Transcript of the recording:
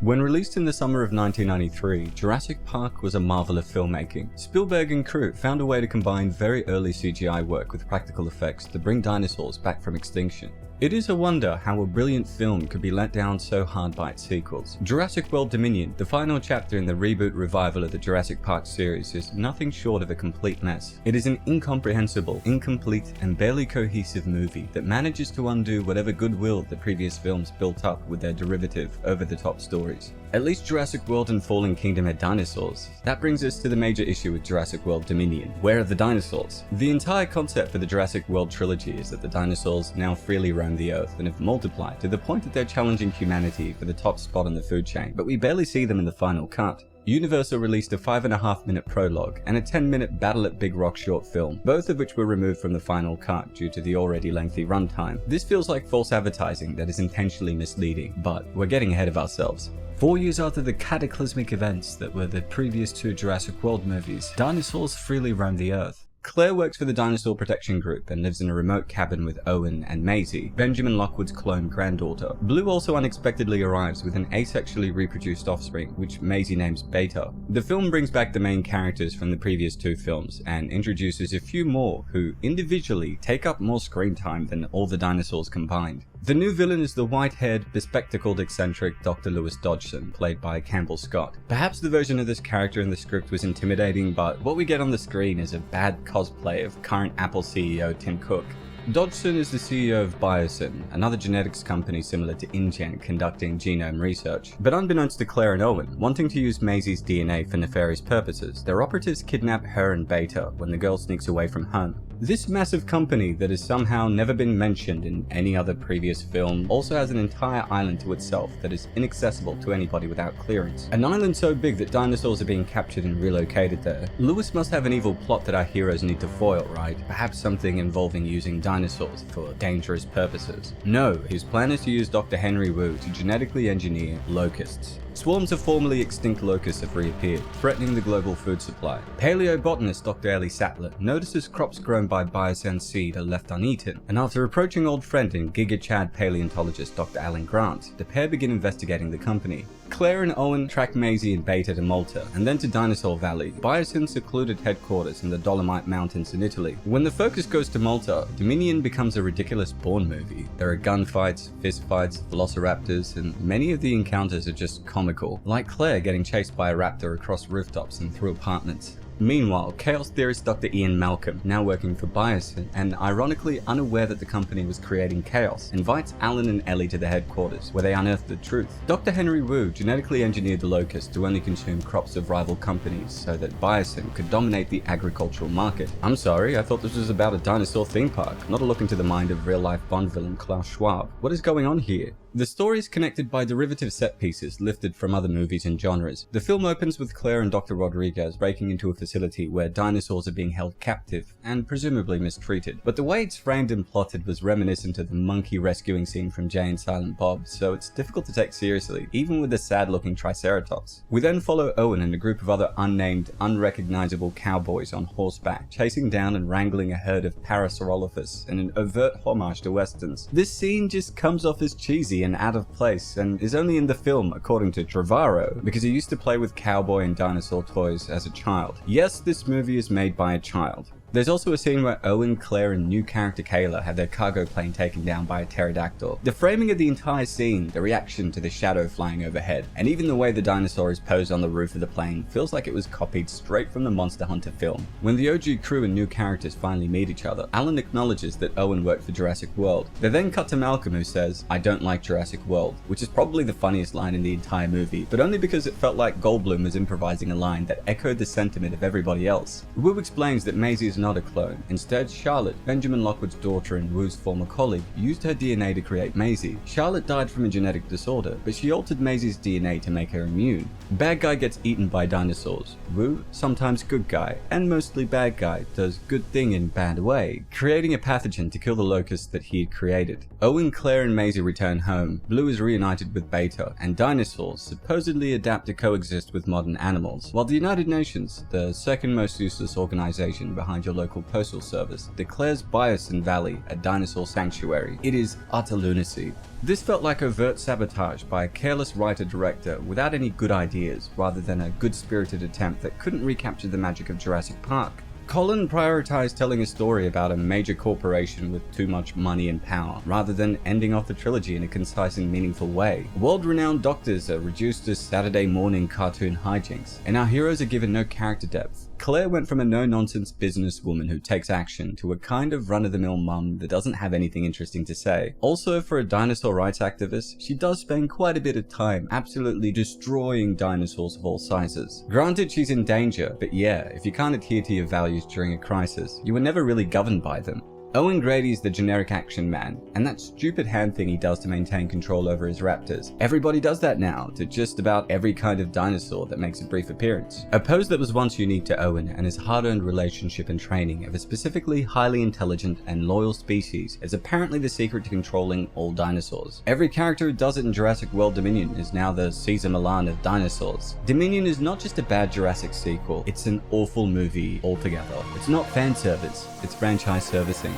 When released in the summer of 1993, Jurassic Park was a marvel of filmmaking. Spielberg and crew found a way to combine very early CGI work with practical effects to bring dinosaurs back from extinction. It is a wonder how a brilliant film could be let down so hard by its sequels. Jurassic World Dominion, the final chapter in the reboot revival of the Jurassic Park series, is nothing short of a complete mess. It is an incomprehensible, incomplete, and barely cohesive movie that manages to undo whatever goodwill the previous films built up with their derivative, over-the-top stories. At least Jurassic World and Fallen Kingdom had dinosaurs. That brings us to the major issue with Jurassic World Dominion. Where are the dinosaurs? The entire concept for the Jurassic World trilogy is that the dinosaurs now freely roam the Earth and have multiplied to the point that they're challenging humanity for the top spot on the food chain, but we barely see them in the final cut. Universal released a 5.5-minute prologue and a 10-minute Battle at Big Rock short film, both of which were removed from the final cut due to the already lengthy runtime. This feels like false advertising that is intentionally misleading, but we're getting ahead of ourselves. 4 years after the cataclysmic events that were the previous two Jurassic World movies, dinosaurs freely roam the Earth. Claire works for the Dinosaur Protection Group and lives in a remote cabin with Owen and Maisie, Benjamin Lockwood's clone granddaughter. Blue also unexpectedly arrives with an asexually reproduced offspring, which Maisie names Beta. The film brings back the main characters from the previous two films and introduces a few more who individually take up more screen time than all the dinosaurs combined. The new villain is the white-haired, bespectacled eccentric Dr. Lewis Dodgson, played by Campbell Scott. Perhaps the version of this character in the script was intimidating, but what we get on the screen is a bad cosplay of current Apple CEO Tim Cook. Dodgson is the CEO of Biosyn, another genetics company similar to InGen conducting genome research. But unbeknownst to Claire and Owen, wanting to use Maisie's DNA for nefarious purposes, their operatives kidnap her and Beta when the girl sneaks away from home. This massive company that has somehow never been mentioned in any other previous film also has an entire island to itself that is inaccessible to anybody without clearance. An island so big that dinosaurs are being captured and relocated there. Lewis must have an evil plot that our heroes need to foil, right? Perhaps something involving using dinosaurs for dangerous purposes. No, his plan is to use Dr. Henry Wu to genetically engineer locusts. Swarms of formerly extinct locusts have reappeared, threatening the global food supply. Paleobotanist Dr. Ellie Sattler notices crops grown by Biosyn seed are left uneaten, and after approaching old friend and Giga Chad paleontologist Dr. Alan Grant, the pair begin investigating the company. Claire and Owen track Maisie and Beta to Malta, and then to Dinosaur Valley, Biosyn's secluded headquarters in the Dolomite Mountains in Italy. When the focus goes to Malta, Dominion becomes a ridiculous Bourne movie. There are gunfights, fistfights, velociraptors, and many of the encounters are just comical, like Claire getting chased by a raptor across rooftops and through apartments. Meanwhile, chaos theorist Dr. Ian Malcolm, now working for Biosyn and ironically unaware that the company was creating chaos, invites Alan and Ellie to the headquarters, where they unearth the truth. Dr. Henry Wu genetically engineered the locusts to only consume crops of rival companies so that Biosyn could dominate the agricultural market. I'm sorry, I thought this was about a dinosaur theme park, not a look into the mind of real-life Bond villain Klaus Schwab. What is going on here? The story is connected by derivative set pieces lifted from other movies and genres. The film opens with Claire and Dr. Rodriguez breaking into a facility where dinosaurs are being held captive and presumably mistreated. But the way it's framed and plotted was reminiscent of the monkey rescuing scene from Jay and Silent Bob, so it's difficult to take seriously, even with the sad-looking Triceratops. We then follow Owen and a group of other unnamed, unrecognizable cowboys on horseback, chasing down and wrangling a herd of Parasaurolophus in an overt homage to westerns. This scene just comes off as cheesy and out of place, and is only in the film according to Trevorrow, because he used to play with cowboy and dinosaur toys as a child. Yes, this movie is made by a child. There's also a scene where Owen, Claire, and new character Kayla have their cargo plane taken down by a pterodactyl. The framing of the entire scene, the reaction to the shadow flying overhead, and even the way the dinosaur is posed on the roof of the plane feels like it was copied straight from the Monster Hunter film. When the OG crew and new characters finally meet each other, Alan acknowledges that Owen worked for Jurassic World. They then cut to Malcolm, who says, "I don't like Jurassic World," which is probably the funniest line in the entire movie, but only because it felt like Goldblum was improvising a line that echoed the sentiment of everybody else. Wu explains that Maisie is not a clone. Instead, Charlotte, Benjamin Lockwood's daughter and Wu's former colleague, used her DNA to create Maisie. Charlotte died from a genetic disorder, but she altered Maisie's DNA to make her immune. Bad guy gets eaten by dinosaurs. Wu, sometimes good guy, and mostly bad guy, does good thing in bad way, creating a pathogen to kill the locust that he had created. Owen, Claire, and Maisie return home. Blue is reunited with Beta, and dinosaurs supposedly adapt to coexist with modern animals, while the United Nations, the second most useless organization behind your local postal service, declares Biosin Valley a dinosaur sanctuary. It is utter lunacy. This felt like overt sabotage by a careless writer-director without any good ideas, rather than a good-spirited attempt that couldn't recapture the magic of Jurassic Park. Colin prioritized telling a story about a major corporation with too much money and power, rather than ending off the trilogy in a concise and meaningful way. World-renowned doctors are reduced to Saturday morning cartoon hijinks, and our heroes are given no character depth. Claire went from a no-nonsense businesswoman who takes action to a kind of run-of-the-mill mum that doesn't have anything interesting to say. Also, for a dinosaur rights activist, she does spend quite a bit of time absolutely destroying dinosaurs of all sizes. Granted, she's in danger, but yeah, if you can't adhere to your values during a crisis, you were never really governed by them. Owen Grady's the generic action man, and that stupid hand thing he does to maintain control over his raptors. Everybody does that now, to just about every kind of dinosaur that makes a brief appearance. A pose that was once unique to Owen and his hard-earned relationship and training of a specifically highly intelligent and loyal species is apparently the secret to controlling all dinosaurs. Every character who does it in Jurassic World Dominion is now the Caesar Milan of dinosaurs. Dominion is not just a bad Jurassic sequel, it's an awful movie altogether. It's not fan service, it's franchise servicing.